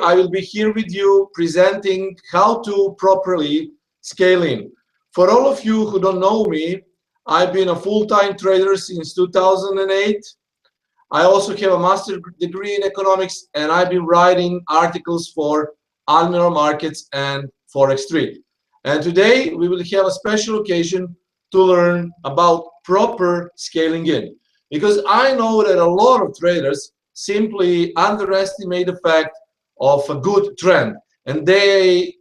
I will be here with you presenting how to properly scale in. For all of you who don't know me, I've been a full-time trader since 2008. I also have a master's degree in economics, and I've been writing articles for Almirall Markets and Forex Street. And today we will have a special occasion to learn about proper scaling in, because I know that a lot of traders simply underestimate the fact of a good trend, and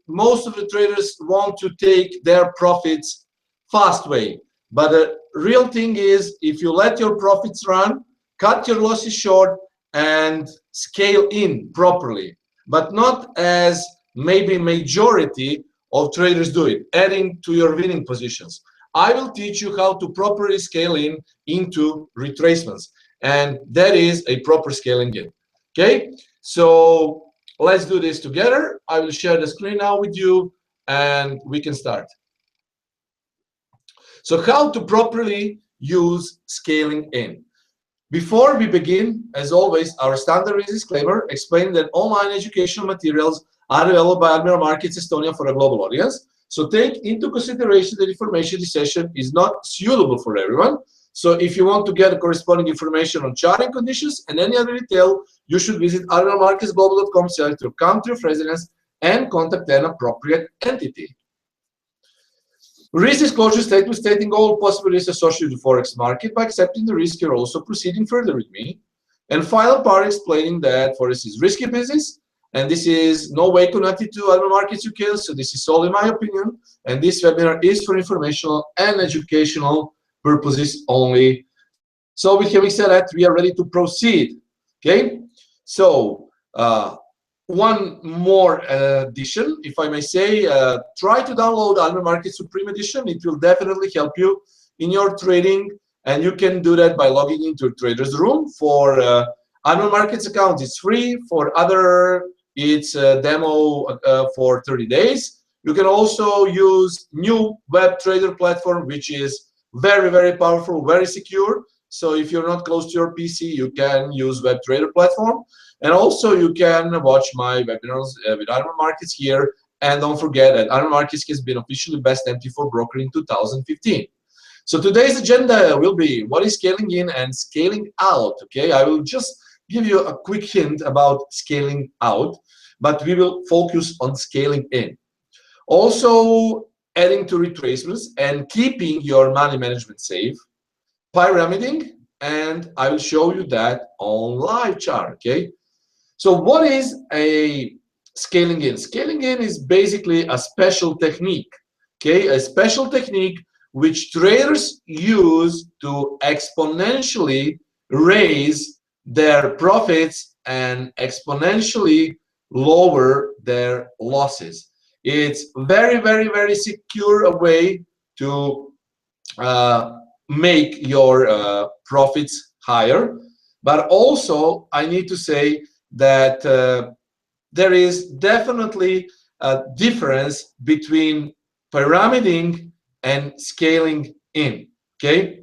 most of the traders want to take their profits fast way. But the real thing is, if you let your profits run, cut your losses short, and scale in properly, but not as maybe majority of traders do it, adding to your winning positions. I will teach you how to properly scale in into retracements, and that is a proper scaling in. Okay, so let's do this together. I will share the screen now with you, and we can start. So how to properly use scaling in. Before we begin, as always, our standard disclaimer explaining that online educational materials are developed by Almirall Markets Estonia for a global audience. So take into consideration that information in this session is not suitable for everyone. So if you want to get corresponding information on charting conditions and any other detail, you should visit almirallmarketsglobal.com, select your country of residence, and contact an appropriate entity. Risk disclosure statement stating all possible risks associated with the Forex market. By accepting the risk, you're also proceeding further with me. And final part explaining that Forex is risky business, and this is no way connected to Almirall Markets UK, so this is solely my opinion, and this webinar is for informational and educational purposes only. So with having said that, we are ready to proceed. Okay, so one more addition, if I may say, try to download Almirall Markets Supreme Edition. It will definitely help you in your trading, and you can do that by logging into a trader's room. For Almirall Markets account, it's free. For other, it's a demo for 30 days. You can also use new web trader platform, which is very, very powerful, very secure. So if you're not close to your PC, you can use web trader platform. And also you can watch my webinars with Almirall Markets here. And don't forget that Almirall Markets has been officially best MT4 broker in 2015. So today's agenda will be what is scaling in and scaling out. Okay, I will just give you a quick hint about scaling out, but we will focus on scaling in. Also adding to retracements and keeping your money management safe, pyramiding, and I will show you that on live chart. Okay, so what is a scaling in? Scaling in is basically a special technique. Okay, a special technique which traders use to exponentially raise their profits and exponentially lower their losses. It's very, very, very secure way to make your profits higher. But also, I need to say that there is definitely a difference between pyramiding and scaling in. Okay,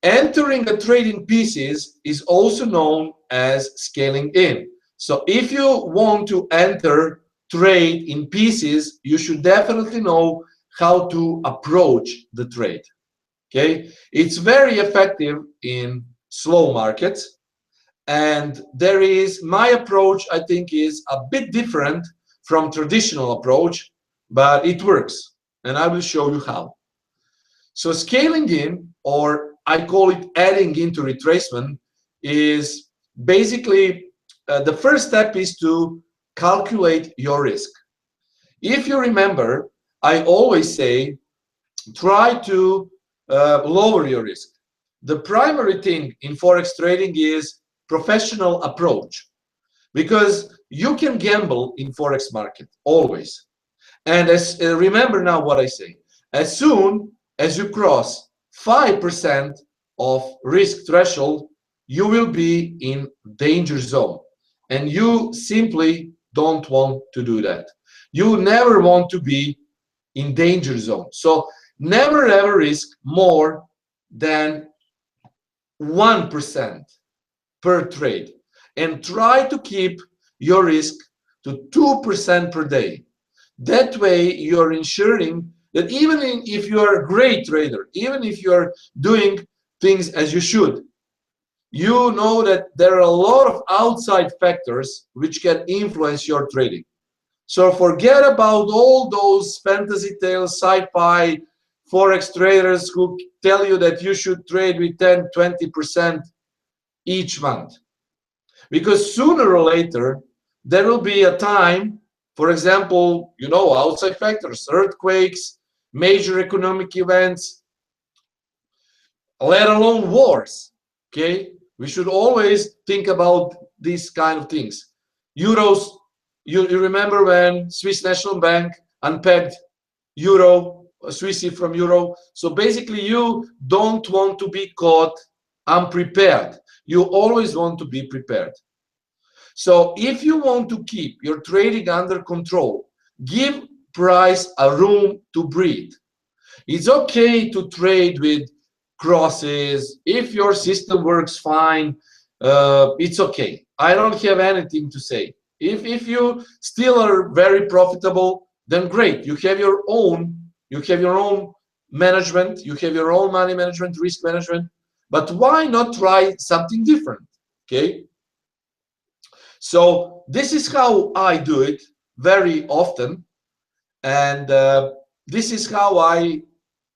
entering a trade in pieces is also known as scaling in. So if you want to enter trade in pieces, you should definitely know how to approach the trade. Okay, it's very effective in slow markets, and there is my approach, I think, is a bit different from traditional approach, but it works, and I will show you how. So scaling in, or I call it adding into retracement, is basically the first step is to calculate your risk. If you remember, I always say try to lower your risk. The primary thing in Forex trading is professional approach, because you can gamble in Forex market always. And remember now what I say, as soon as you cross 5% of risk threshold, you will be in danger zone, and you simply don't want to do that. You never want to be in danger zone. So never ever risk more than 1% per trade, and try to keep your risk to 2% per day. That way, you're ensuring that even if you are a great trader, even if you are doing things as you should, you know that there are a lot of outside factors which can influence your trading. So forget about all those fantasy tales, sci-fi, forex traders who tell you that you should trade with 10, 20% each month. Because sooner or later, there will be a time, for example, you know, outside factors, earthquakes, major economic events, let alone wars, okay? We should always think about these kind of things. Euros, you remember when Swiss National Bank unpegged euro, Swissy from euro? So basically you don't want to be caught unprepared. You always want to be prepared. So if you want to keep your trading under control, give price a room to breathe. It's okay to trade with crosses. If your system works fine, it's okay. I don't have anything to say. If you still are very profitable, then great. You have your own management, you have your own money management, risk management. But why not try something different? Okay. So this is how I do it very often, and this is how I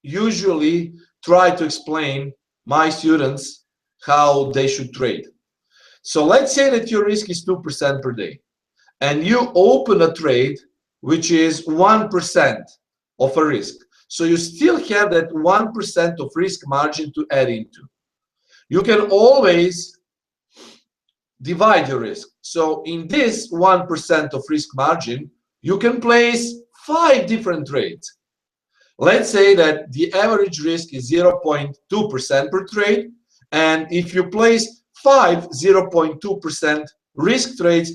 usually try to explain my students how they should trade. So let's say that your risk is 2% per day, and you open a trade which is 1% of a risk. So you still have that 1% of risk margin to add into. You can always divide your risk. So in this 1% of risk margin, you can place 5 different trades. Let's say that the average risk is 0.2% per trade. And if you place 5 0.2% risk trades,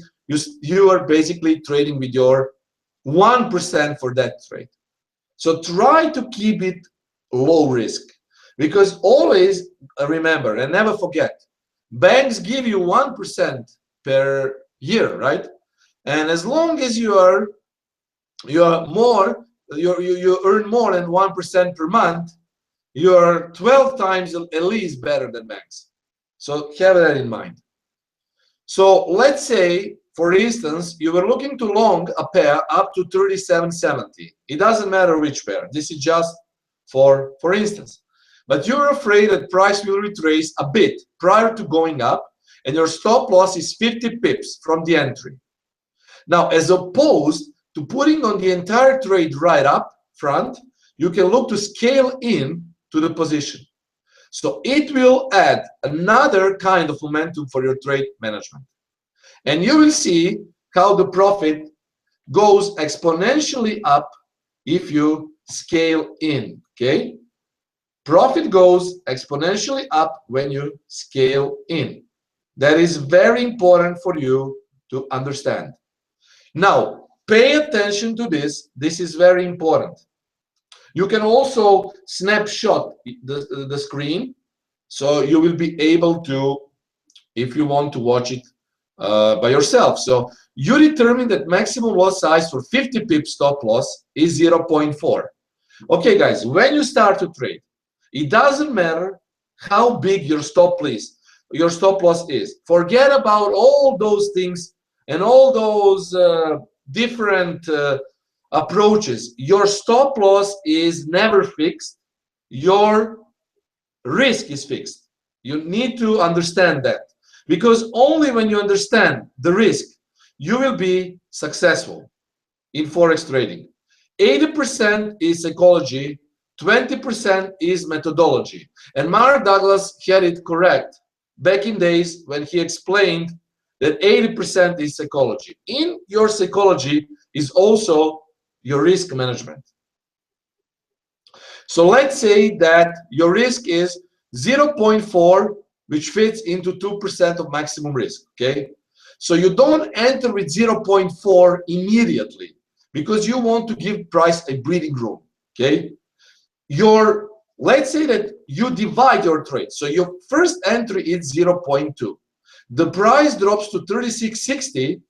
you are basically trading with your 1% for that trade. So try to keep it low risk, because always remember and never forget, banks give you 1% per year, right? And as long as you earn more than 1% per month, you're 12 times at least better than banks. So have that in mind. So let's say, for instance, you were looking to long a pair up to 37.70. It doesn't matter which pair. This is just for instance. But you're afraid that price will retrace a bit prior to going up, and your stop loss is 50 pips from the entry. Now, as opposed to putting on the entire trade right up front, you can look to scale in to the position. So it will add another kind of momentum for your trade management. And you will see how the profit goes exponentially up if you scale in, okay? Profit goes exponentially up when you scale in. That is very important for you to understand. Now, pay attention to this. This is very important. You can also snapshot the screen, so you will be able to, if you want to watch it by yourself. So you determine that maximum loss size for 50 pips stop loss is 0.4. Okay, guys, when you start to trade, it doesn't matter how big your stop loss is. Forget about all those things and all those different approaches. Your stop loss is never fixed. Your risk is fixed. You need to understand that, because only when you understand the risk, you will be successful in forex trading. 80% is psychology, 20% is methodology. And Mark Douglas had it correct back in days when he explained that 80% is psychology. In your psychology is also your risk management. So let's say that your risk is 0.4, which fits into 2% of maximum risk, okay? So you don't enter with 0.4 immediately, because you want to give price a breathing room, okay? Let's say that you divide your trade. So your first entry is 0.2. The price drops to 36.60.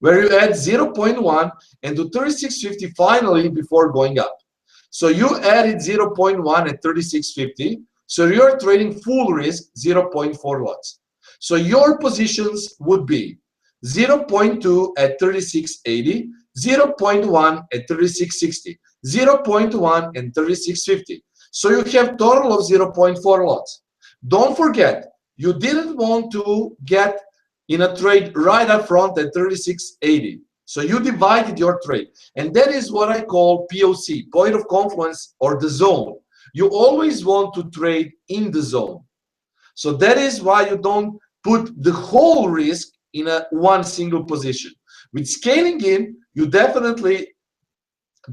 where you add 0.1 and do 36.50 finally before going up. So you added 0.1 at 36.50. So you're trading full risk 0.4 lots. So your positions would be 0.2 at 36.80, 0.1 at 36.60, 0.1 and 36.50. So you have total of 0.4 lots. Don't forget, you didn't want to get in a trade right up front at 36.80. So you divided your trade. And that is what I call POC, point of confluence, or the zone. You always want to trade in the zone. So that is why you don't put the whole risk in one single position. With scaling in, you definitely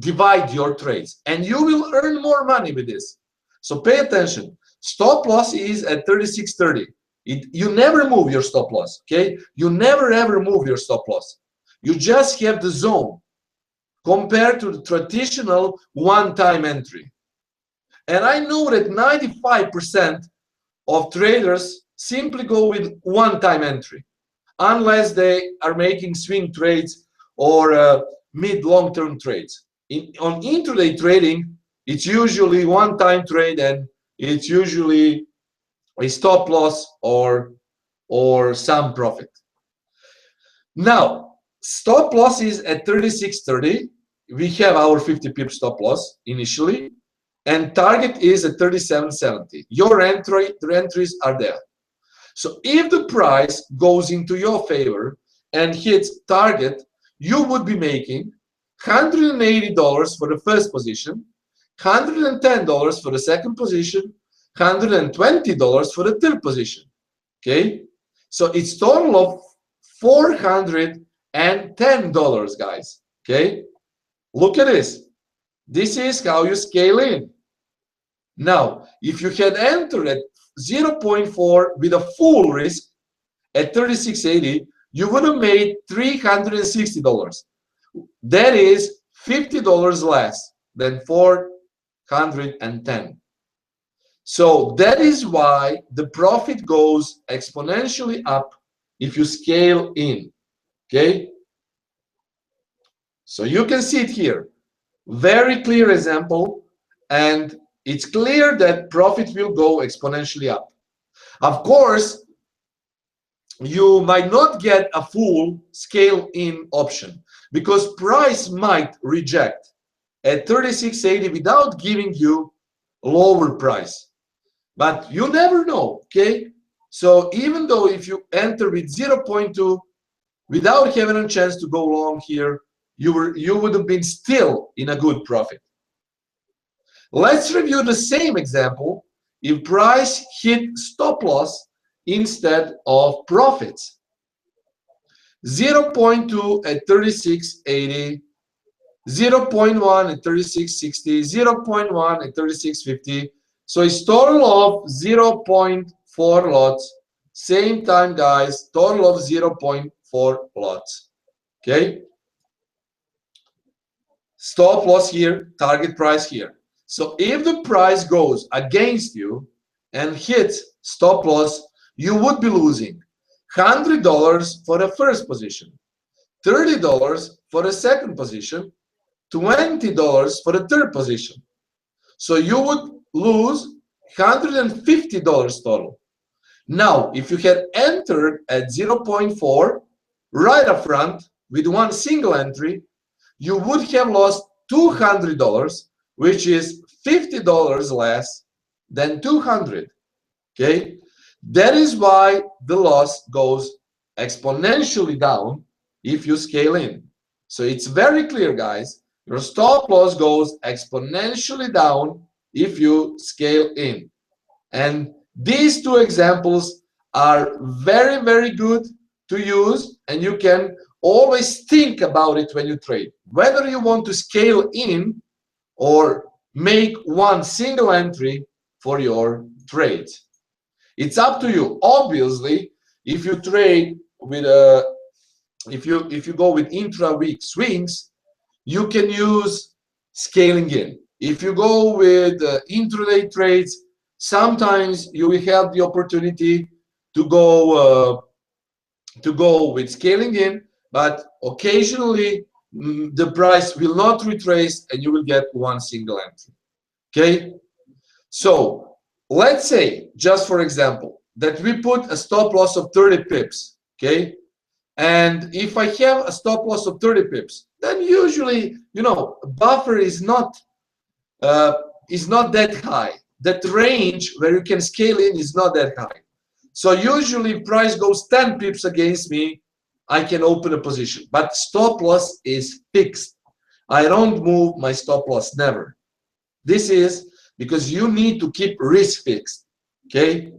divide your trades, and you will earn more money with this. So pay attention. Stop loss is at 36.30. You never move your stop loss, okay? You never ever move your stop loss. You just have the zone compared to the traditional one-time entry. And I know that 95% of traders simply go with one-time entry, unless they are making swing trades or mid-long-term trades. On intraday trading, it's usually one-time trade, and it's usually a stop loss or some profit. Now, stop loss is at 36.30. We have our 50 pip stop loss initially, and target is at 37.70. Your entries are there. So if the price goes into your favor and hits target, you would be making $180 for the first position, $110 for the second position, $120 for the third position. Okay, so it's total of $410, guys. Okay, look at this. This is how you scale in. Now, if you had entered at 0.4 with a full risk at 36.80, you would have made $360. That is $50 less than 410. So that is why the profit goes exponentially up if you scale in. Okay, so you can see it here. Very clear example, and it's clear that profit will go exponentially up. Of course, you might not get a full scale in option because price might reject at 36.80 without giving you lower price. But you never know, okay? So even though if you enter with 0.2 without having a chance to go long here, you would have been still in a good profit. Let's review the same example if price hit stop loss instead of profits. 0.2 at 36.80, 0.1 at 36.60, 0.1 at 36.50. So it's total of 0.4 lots. Same time, guys, total of 0.4 lots. Okay? Stop loss here, target price here. So if the price goes against you and hits stop loss, you would be losing $100 for the first position, $30 for the second position, $20 for the third position. So you would lose $150 total. Now, if you had entered at 0.4 right up front with one single entry, you would have lost $200, which is $50 less than 200. Okay, that is why the loss goes exponentially down if you scale in. So it's very clear, guys. Your stop loss goes exponentially down if you scale in. And these two examples are very, very good to use, and you can always think about it when you trade. Whether you want to scale in or make one single entry for your trade. It's up to you. Obviously, if you trade with if you go with intra-week swings, you can use scaling in. If you go with intraday trades, sometimes you will have the opportunity to go with scaling in, but occasionally the price will not retrace and you will get one single entry. Okay, so let's say, just for example, that we put a stop loss of 30 pips. Okay, and if I have a stop loss of 30 pips, then usually, you know, buffer uh, is not that high. That range where you can scale in is not that high. So usually if price goes 10 pips against me, I can open a position, but stop loss is fixed. I don't move my stop loss, never. This is because you need to keep risk fixed. Okay,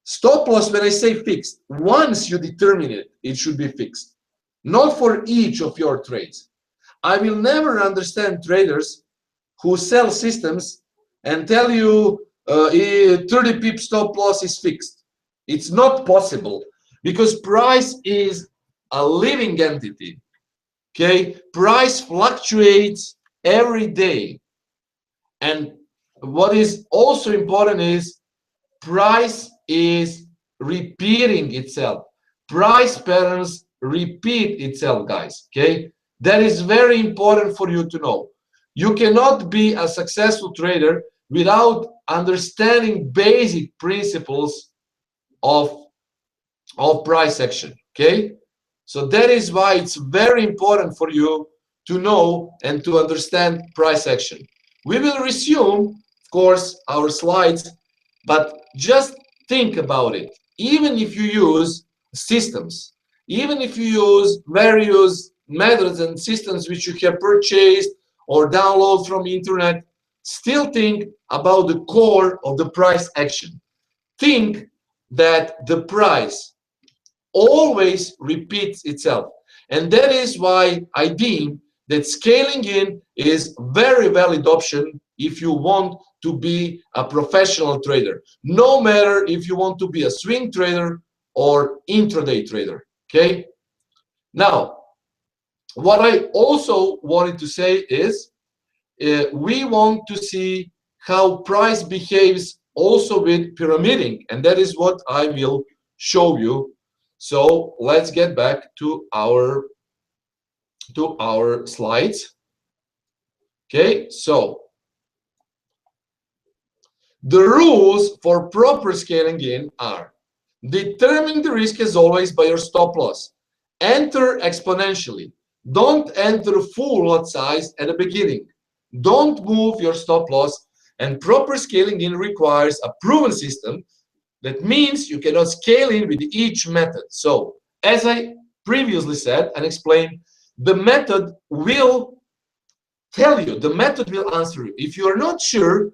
stop loss, when I say fixed, once you determine it, it should be fixed, not for each of your trades. I will never understand traders who sell systems and tell you 30 pip stop loss is fixed. It's not possible, because price is a living entity. Okay, price fluctuates every day, and what is also important is price is repeating itself. Price patterns repeat itself, guys. Okay, that is very important for you to know. You cannot be a successful trader without understanding basic principles of price action. Okay, so that is why it's very important for you to know and to understand price action. We will resume, of course, our slides, but just think about it. Even if you use systems, even if you use various methods and systems which you have purchased or download from the internet, still think about the core of the price action. Think that the price always repeats itself. And that is why I deem that scaling in is very valid option if you want to be a professional trader, no matter if you want to be a swing trader or intraday trader. Okay, now what I also wanted to say is we want to see how price behaves also with pyramiding, and that is what I will show you. So let's get back to our slides. Okay, so the rules for proper scaling in are: determine the risk as always by your stop loss. Enter exponentially. Don't enter full lot size at the beginning. Don't move your stop loss. And proper scaling in requires a proven system. That means you cannot scale in with each method. So, as I previously said and explained, the method will tell you, the method will answer you. If you are not sure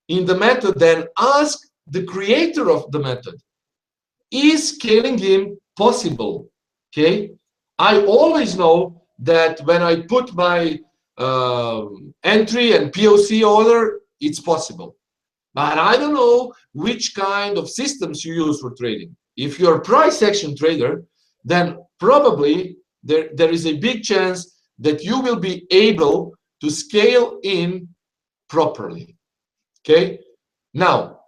in the method, then ask the creator of the method. Is scaling in possible? Okay, I always know that when I put my entry and POC order, it's possible. But I don't know which kind of systems you use for trading. If you're a price action trader, then probably there is a big chance that you will be able to scale in properly. Okay, now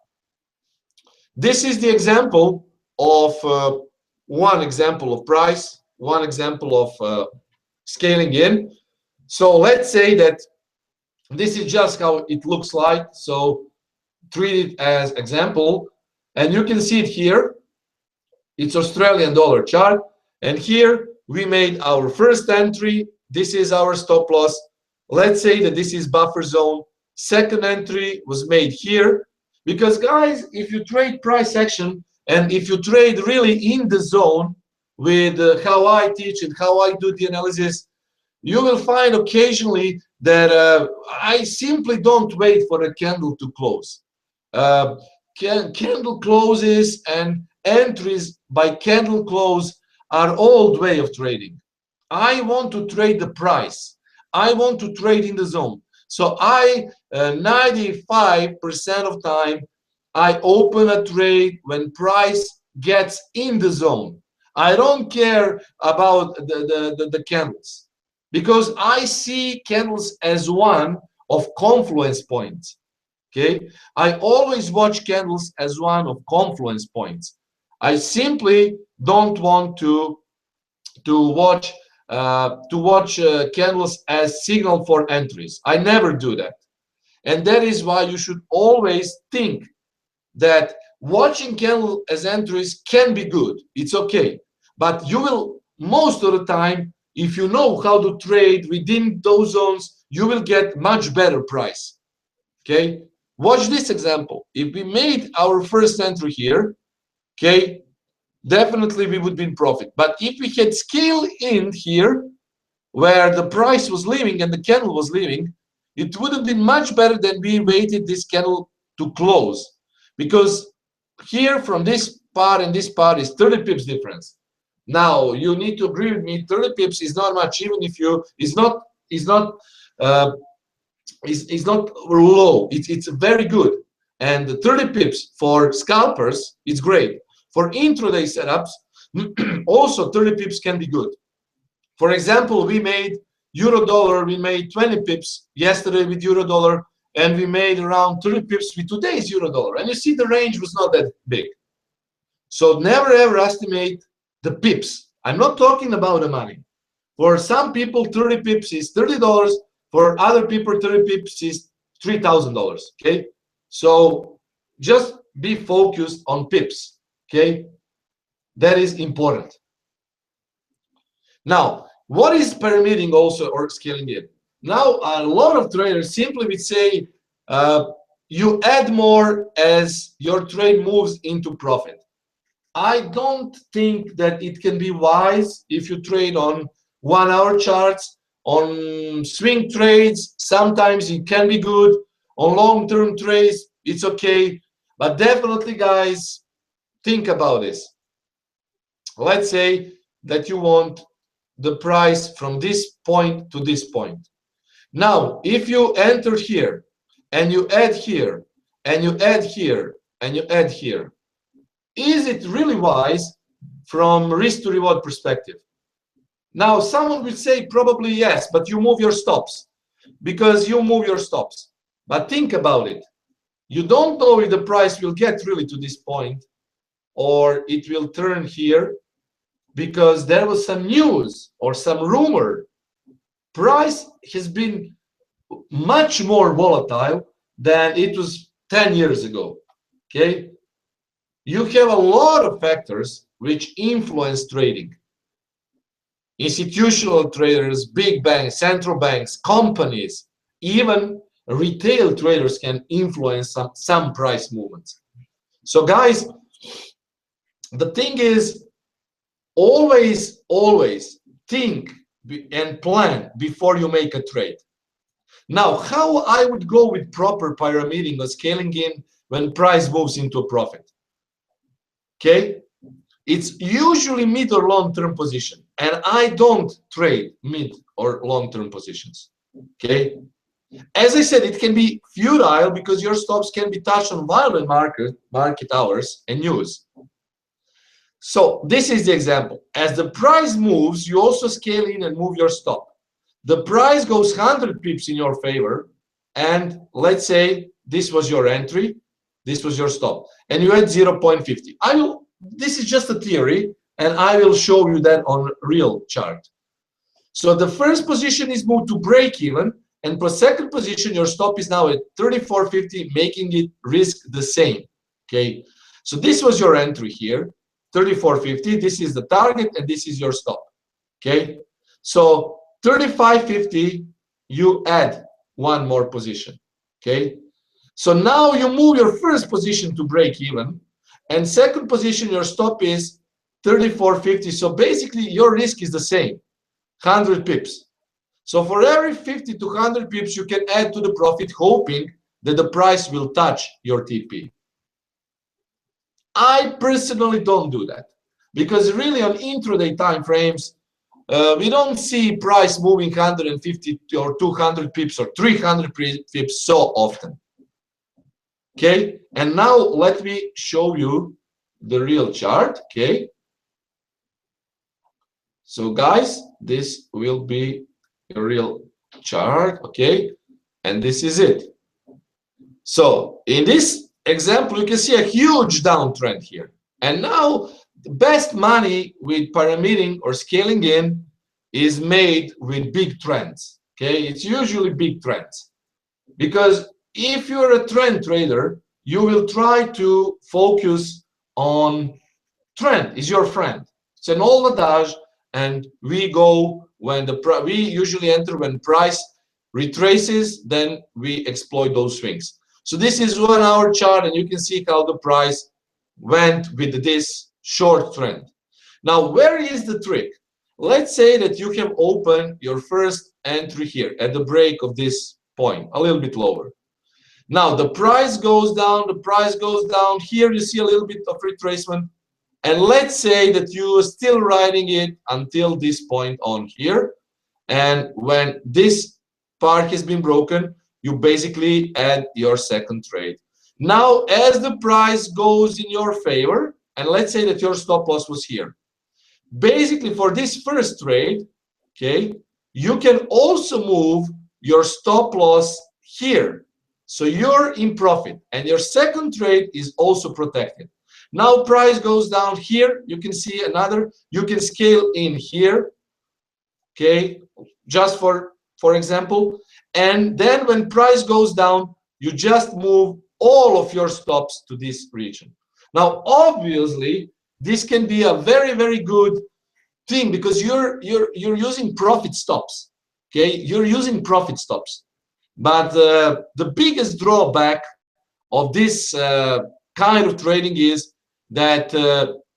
this is the example of one example of price, one example of scaling in. So let's say that this is just how it looks like. So treat it as example, and you can see it here. It's Australian dollar chart, and here we made our first entry. This is our stop loss. Let's say that this is buffer zone. Second entry was made here, because guys, if you trade price action and if you trade really in the zone with how I teach and how I do the analysis, you will find occasionally that I simply don't wait for a candle to close. Candle closes and entries by candle close are old way of trading. I want to trade the price. I want to trade in the zone. So I 95% of time I open a trade when price gets in the zone. I don't care about the candles, because I see candles as one of confluence points. Okay, I always watch candles as one of confluence points. I simply don't want to watch to watch candles as signal for entries. I never do that. And that is why you should always think that watching candle as entries can be good. It's okay. But you will, most of the time, if you know how to trade within those zones, you will get much better price. Okay? Watch this example. If we made our first entry here, okay, definitely we would be in profit. But if we had scale in here, where the price was leaving and the candle was leaving, it would have been much better than we waited this candle to close. Because here from this part and this part is 30 pips difference. Now you need to agree with me, 30 pips is not much, even if you is not uh, low. It's very good. And the 30 pips for scalpers is great. For intraday setups, also 30 pips can be good. For example, we made euro dollar, we made 20 pips yesterday with euro dollar, and we made around 30 pips with today's euro dollar. And you see the range was not that big. So never ever estimate the pips. I'm not talking about the money. For some people, 30 pips is $30. For other people, 30 pips is $3,000. Okay, so just be focused on pips. Okay, that is important. Now, what is pyramiding also or scaling in? Now, a lot of traders simply would say you add more as your trade moves into profit. I don't think that it can be wise if you trade on 1 hour charts, on swing trades. Sometimes it can be good. On long-term trades, it's okay. But definitely, guys, think about this. Let's say that you want the price from this point to this point. Now, if you enter here and you add here and you add here and you add here, is it really wise from risk to reward perspective? Now, someone will say probably yes, but you move your stops because you move your stops. But think about it. You don't know if the price will get really to this point or it will turn here because there was some news or some rumor. Price has been much more volatile than it was 10 years ago. Okay, you have a lot of factors which influence trading. Institutional traders, big banks, central banks, companies, even retail traders can influence some price movements. So guys, the thing is, always think and plan before you make a trade. Now, how I would go with proper pyramiding or scaling in when price moves into a profit? Okay, it's usually mid or long-term position, and I don't trade mid or long-term positions. Okay, as I said, it can be futile because your stops can be touched on violent market hours and news. So this is the example. As the price moves, you also scale in and move your stop. The price goes 100 pips in your favor, and let's say this was your entry, this was your stop, and you had 0.50. This is just a theory, and I will show you that on real chart. So the first position is moved to break even, and for second position, your stop is now at 34.50, making it risk the same. Okay, so this was your entry here. 34.50, this is the target and this is your stop. Okay, so 35.50, you add one more position. Okay, so now you move your first position to break even, and second position your stop is 34.50. So basically your risk is the same, 100 pips. So for every 50 to 100 pips you can add to the profit, hoping that the price will touch your TP. I personally don't do that because really on intraday time frames, we don't see price moving 150 or 200 pips or 300 pips so often. Okay, and now let me show you the real chart. Okay, so guys, this will be a real chart. Okay, and this is it. So in this example, you can see a huge downtrend here. And now the best money with pyramiding or scaling in is made with big trends. Okay, it's usually big trends, because if you're a trend trader, you will try to focus on trend. Is your friend. It's an old adage, and we go when we usually enter when price retraces, then we exploit those swings. So this is 1 hour chart, and you can see how the price went with this short trend. Now, where is the trick? Let's say that you have opened your first entry here at the break of this point, a little bit lower. Now the price goes down, the price goes down. Here you see a little bit of retracement. And let's say that you are still riding it until this point on here. And when this part has been broken, you basically add your second trade. Now, as the price goes in your favor, and let's say that your stop loss was here. Basically, for this first trade, okay, you can also move your stop loss here. So you're in profit, and your second trade is also protected. Now price goes down here, you can see another, you can scale in here, okay, just for example. And then when price goes down, you just move all of your stops to this region. Now obviously this can be a very, very good thing, because you're using profit stops, okay, you're using profit stops. But the biggest drawback of this kind of trading is that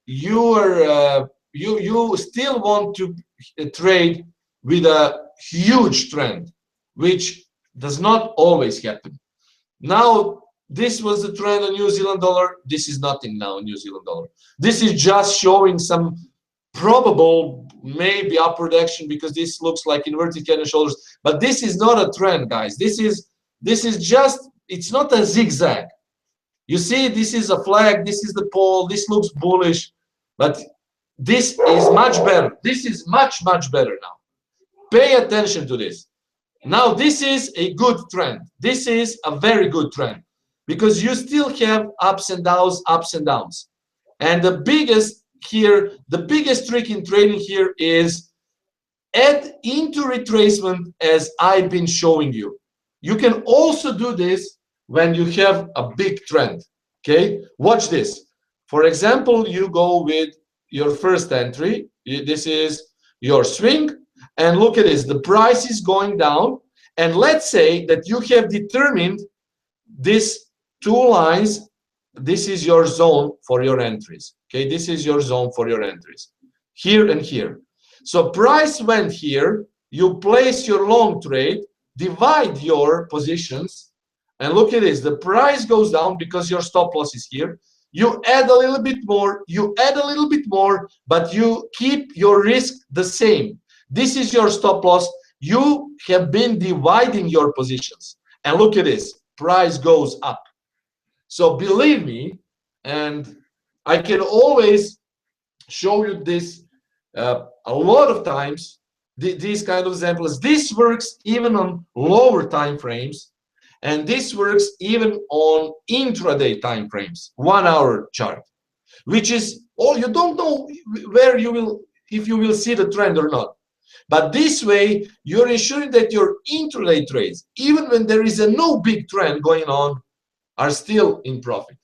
you still want to trade with a huge trend, which does not always happen. Now, this was the trend on New Zealand dollar. This is nothing now on New Zealand dollar. This is just showing some probable maybe upward action, because this looks like inverted head and shoulders, but this is not a trend, guys. This is just, it's not a zigzag. You see, this is a flag, this is the pole, this looks bullish, but this is much better. This is much, much better now. Pay attention to this. Now this is a good trend. This is a very good trend, because you still have ups and downs, ups and downs. And the biggest here, the biggest trick in trading here is add into retracement, as I've been showing you. You can also do this when you have a big trend. Okay, watch this. For example, you go with your first entry. This is your swing, and look at this. The price is going down, and let's say that you have determined these two lines. This is your zone for your entries. Okay, this is your zone for your entries, here and here. So price went here, you place your long trade, divide your positions, and look at this. The price goes down because your stop loss is here. You add a little bit more, you add a little bit more, but you keep your risk the same. This is your stop loss. You have been dividing your positions. And look at this, price goes up. So believe me, and I can always show you this a lot of times, these kind of examples. This works even on lower time frames, and this works even on intraday time frames, 1 hour chart, which is all, you don't know where you will, if you will see the trend or not. But this way, you're ensuring that your intraday trades, even when there is no big trend going on, are still in profit.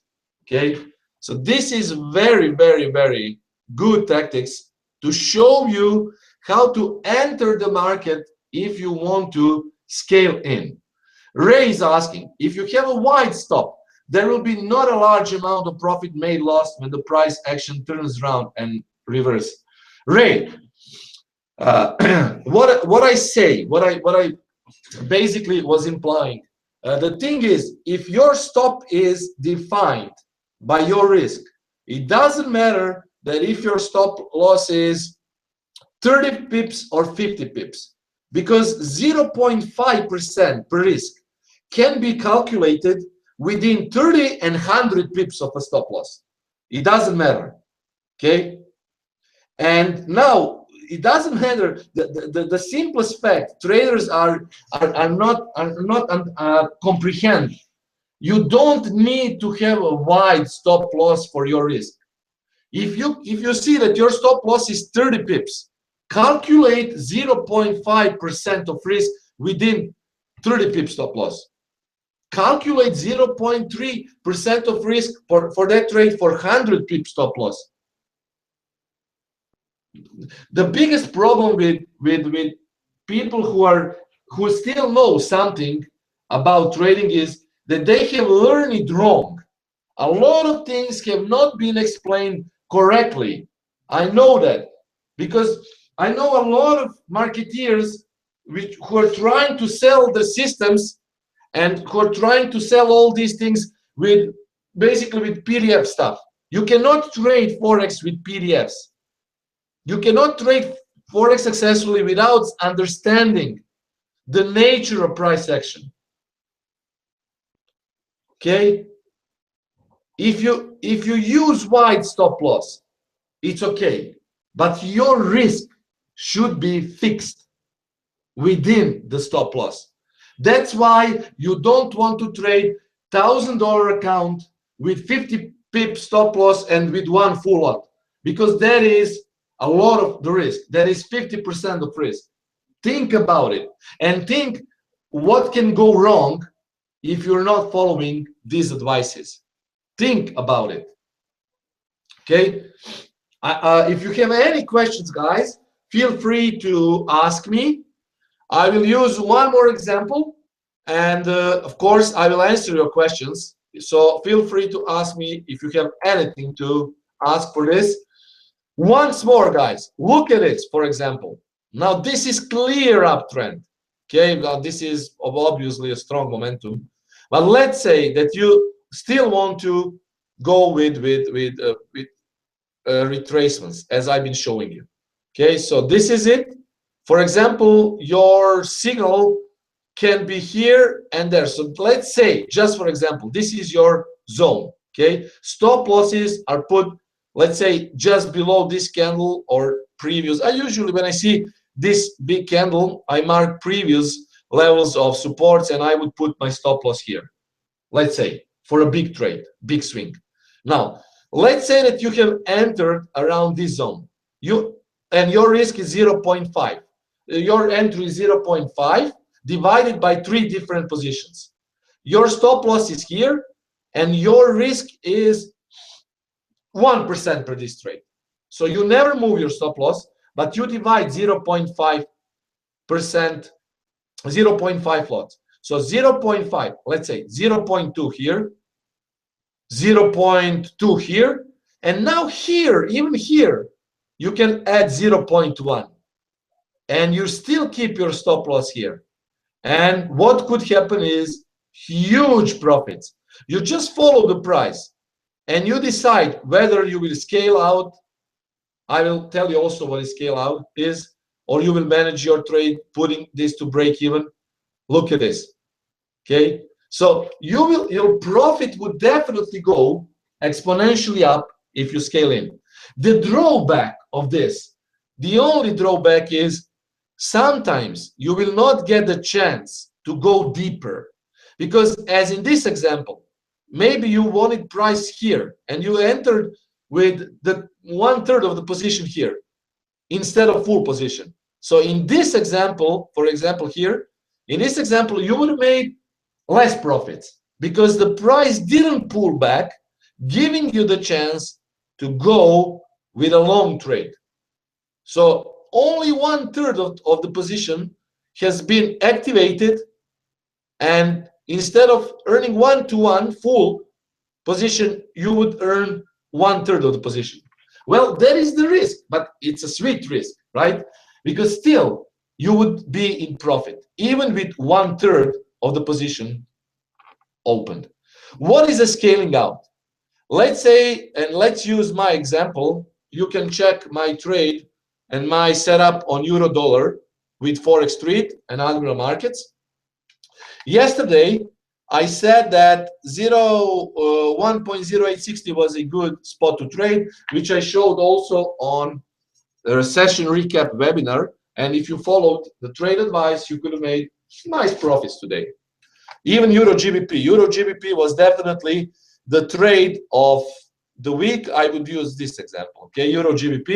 Okay, so this is very, very, very good tactics to show you how to enter the market if you want to scale in. Ray is asking, if you have a wide stop, there will be not a large amount of profit made lost when the price action turns around and reverse. Ray, what I basically was implying, the thing is, if your stop is defined by your risk, it doesn't matter that if your stop loss is 30 pips or 50 pips, because 0.5% per risk can be calculated within 30 and 100 pips of a stop loss. It doesn't matter. Okay, and now it doesn't matter. The simplest fact, traders are not comprehend. You don't need to have a wide stop loss for your risk. If you see that your stop loss is 30 pips, calculate 0.5% of risk within 30 pip stop loss. Calculate 0.3% of risk for that trade for 100 pip stop loss. The biggest problem with people who still know something about trading is that they have learned it wrong. A lot of things have not been explained correctly. I know that because I know a lot of marketeers who are trying to sell the systems and who are trying to sell all these things with basically with PDF stuff. You cannot trade Forex with PDFs. You cannot trade Forex successfully without understanding the nature of price action. Okay? If you use wide stop loss, it's okay, but your risk should be fixed within the stop loss. That's why you don't want to trade $1,000 account with 50 pip stop loss and with one full lot, because that is a lot of the risk. That is 50% of risk. Think about it and think what can go wrong if you're not following these advices. Think about it. Okay? If you have any questions, guys, feel free to ask me. I will use one more example, and of course, I will answer your questions. So feel free to ask me if you have anything to ask for this. Once more, guys, look at it, for example. Now, this is clear uptrend. Okay, now this is obviously a strong momentum. But let's say that you still want to go with retracements, as I've been showing you. Okay, so this is it. For example, your signal can be here and there. So let's say, just for example, this is your zone. Okay, stop losses are put, let's say, just below this candle or previous. I usually, when I see this big candle, I mark previous levels of supports and I would put my stop loss here. Let's say for a big trade, big swing. Now, let's say that you have entered around this zone. And your risk is 0.5. Your entry is 0.5 divided by 3 different positions. Your stop loss is here, and your risk is 1% per this trade. So you never move your stop loss, but you divide 0.5%, 0.5 lots. So 0.5, let's say 0.2 here, 0.2 here, and now here, even here, you can add 0.1, and you still keep your stop loss here. And what could happen is huge profits. You just follow the price, and you decide whether you will scale out. I will tell you also what a scale out is, or you will manage your trade, putting this to break even. Look at this. Okay, so your profit would definitely go exponentially up if you scale in. The drawback of this, the only drawback is sometimes you will not get the chance to go deeper, because as in this example, maybe you wanted price here and you entered with the 1/3 of the position here instead of full position. So in this example, for example here, in this example, you would have made less profits because the price didn't pull back, giving you the chance to go with a long trade. So only 1/3 of the position has been activated, and instead of earning 1-to-1 full position, you would earn 1/3 of the position. Well, that is the risk, but it's a sweet risk, right? Because still you would be in profit, even with 1/3 of the position opened. What is a scaling out? Let's say, and let's use my example. You can check my trade and my setup on euro dollar with Forex Street and Algorithmic Markets. Yesterday, I said that 1.0860 was a good spot to trade, which I showed also on the session recap webinar. And if you followed the trade advice, you could have made nice profits today. Even Euro GBP. Euro GBP was definitely the trade of the week. I would use this example, okay, Euro GBP,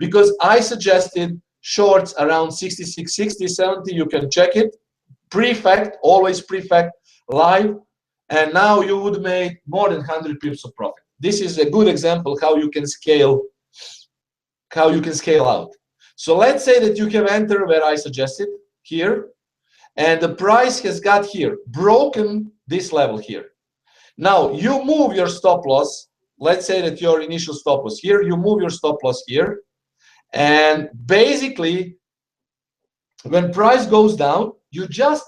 because I suggested shorts around 66, 60, 70. You can check it. Prefect, always prefect live. And now you would make more than 100 pips of profit. This is a good example how you can scale out. So let's say that you have entered where I suggested here, and the price has got here, broken this level here. Now you move your stop loss. Let's say that your initial stop was here. You move your stop loss here, and basically when price goes down, you just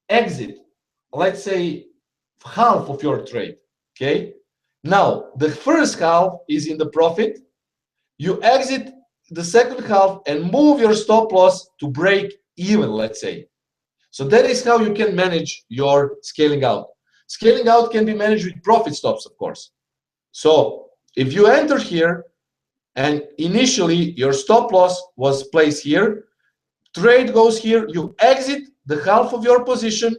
exit, let's say, half of your trade. Okay, now the first half is in the profit. You exit the second half and move your stop loss to break even, let's say. So that is how you can manage your scaling out. Scaling out can be managed with profit stops, of course. So if you enter here and initially your stop loss was placed here, trade goes here, you exit the half of your position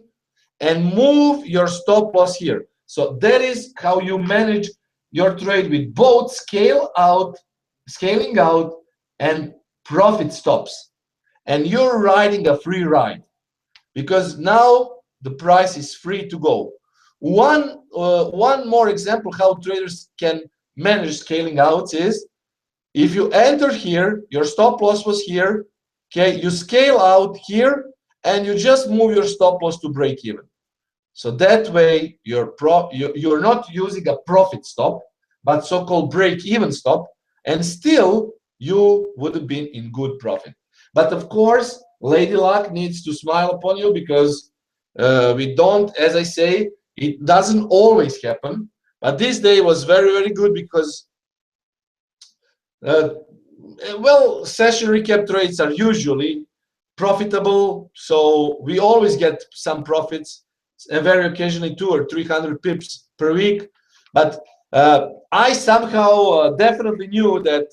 and move your stop loss here. So that is how you manage your trade with both scaling out and profit stops. And you're riding a free ride because now the price is free to go. One more example how traders can manage scaling out is if you enter here, your stop loss was here, okay, you scale out here and you just move your stop loss to break even. So that way you're not using a profit stop, but so-called break-even stop, and still you would have been in good profit. But of course, Lady Luck needs to smile upon you because we don't, as I say, it doesn't always happen. But this day was very, very good because, well, session recap trades are usually profitable. So we always get some profits, and very occasionally 200 or 300 pips per week. But I somehow definitely knew that,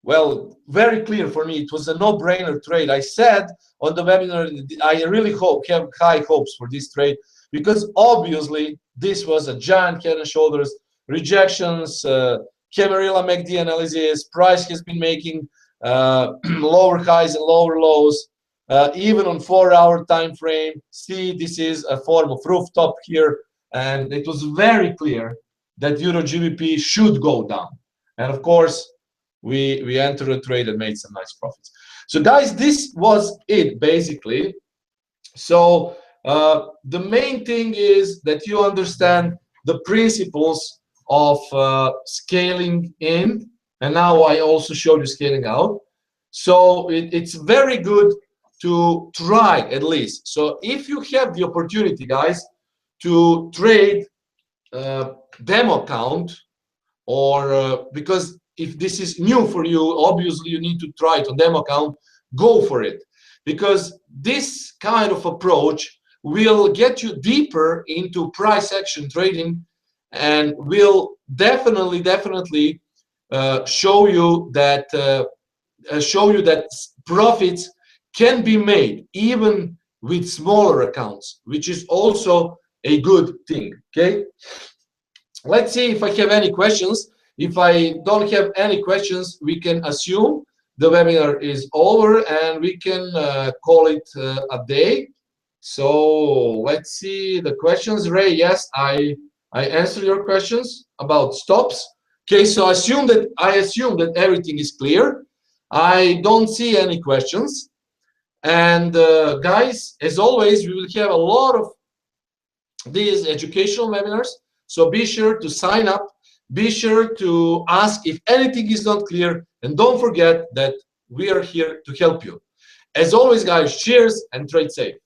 well, very clear for me, it was a no-brainer trade. I said on the webinar, I really have high hopes for this trade because obviously this was a giant head and shoulders, rejections, Camarilla MACD analysis, price has been making lower highs and lower lows, even on 4-hour time frame. See, this is a form of rooftop here, and it was very clear that Euro GBP should go down. And of course, we entered a trade and made some nice profits. So guys, this was it basically. So the main thing is that you understand the principles of scaling in, and now I also showed you scaling out. So it's very good to try at least. So if you have the opportunity, guys, to trade demo account, or because if this is new for you, obviously you need to try it on demo account, go for it, because this kind of approach will get you deeper into price action trading and will definitely show you that profits can be made even with smaller accounts, which is also a good thing. Okay, let's see if I have any questions. If I don't have any questions, we can assume the webinar is over and we can call it a day. So let's see the questions. Ray, yes, I answered your questions about stops. Okay, so I assume that everything is clear. I don't see any questions. And guys, as always, we will have a lot of these educational webinars. So be sure to sign up. Be sure to ask if anything is not clear. And don't forget that we are here to help you. As always, guys, cheers and trade safe.